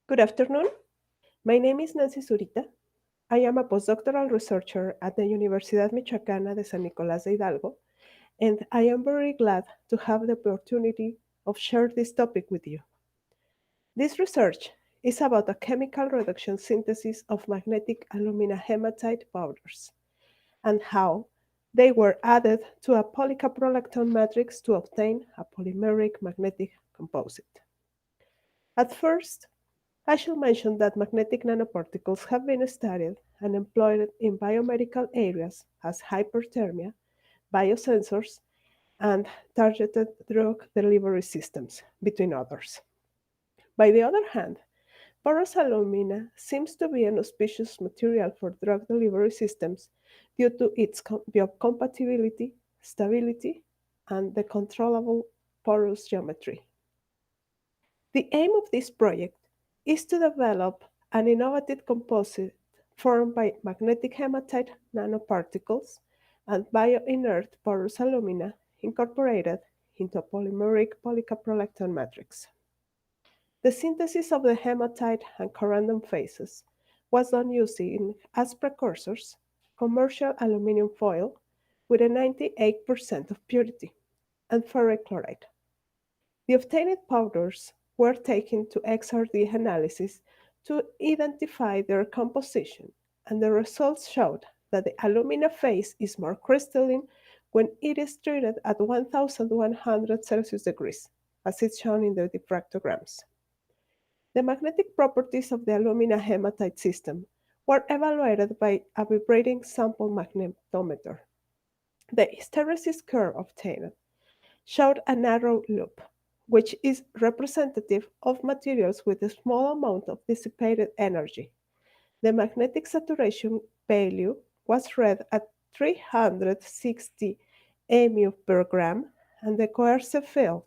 Good afternoon. My name is Nancy Zurita. I am a postdoctoral researcher at the Universidad Michoacana de San Nicolás de Hidalgo, and I am very glad to have the opportunity of share this topic with you. This research is about a chemical reduction synthesis of magnetic alumina hematite powders and how they were added to a polycaprolactone matrix to obtain a polymeric magnetic composite. At first, I should mention that magnetic nanoparticles have been studied and employed in biomedical areas as hyperthermia, biosensors, and targeted drug delivery systems, between others. By the other hand, porous alumina seems to be an auspicious material for drug delivery systems due to its biocompatibility, stability, and the controllable porous geometry. The aim of this project is to develop an innovative composite formed by magnetic hematite nanoparticles and bioinert porous alumina incorporated into a polymeric polycaprolactone matrix. The synthesis of the hematite and corundum phases was done using, as precursors, commercial aluminum foil with a 98% of purity and ferric chloride. The obtained powders were taken to XRD analysis to identify their composition, and the results showed that the alumina phase is more crystalline when it is treated at 1100 Celsius degrees, as is shown in the diffractograms. The magnetic properties of the alumina hematite system were evaluated by a vibrating sample magnetometer. The hysteresis curve obtained showed a narrow loop, which is representative of materials with a small amount of dissipated energy. The magnetic saturation value was read at 360 mu per gram, and the coercive field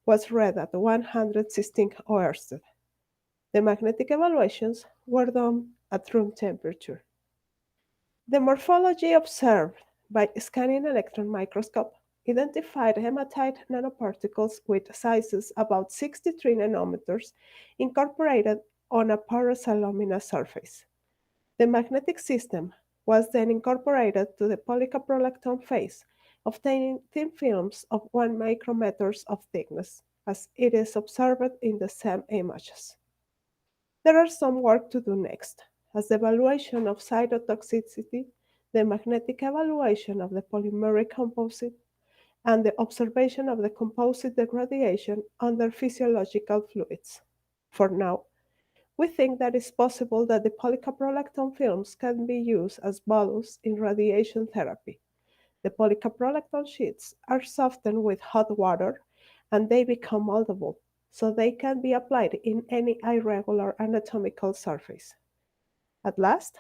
was read at 116 oersted. The magnetic evaluations were done at room temperature. The morphology observed by scanning electron microscope identified hematite nanoparticles with sizes about 63 nanometers incorporated on a porous alumina surface. The magnetic system was then incorporated to the polycaprolactone phase, obtaining thin films of 1 micrometers of thickness, as it is observed in the same images. There are some work to do next, as the evaluation of cytotoxicity, the magnetic evaluation of the polymeric composite, and the observation of the composite degradation under physiological fluids. For now, we think that it's possible that the polycaprolactone films can be used as bolus in radiation therapy. The polycaprolactone sheets are softened with hot water and they become moldable, so they can be applied in any irregular anatomical surface. At last,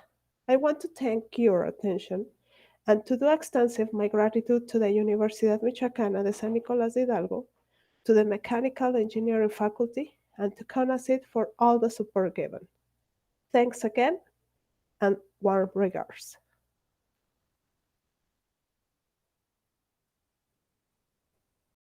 I want to thank your attention and to do extensive my gratitude to the Universidad Michoacana de San Nicolás de Hidalgo, to the Mechanical Engineering faculty, and to CONACYT for all the support given. Thanks again, and warm regards.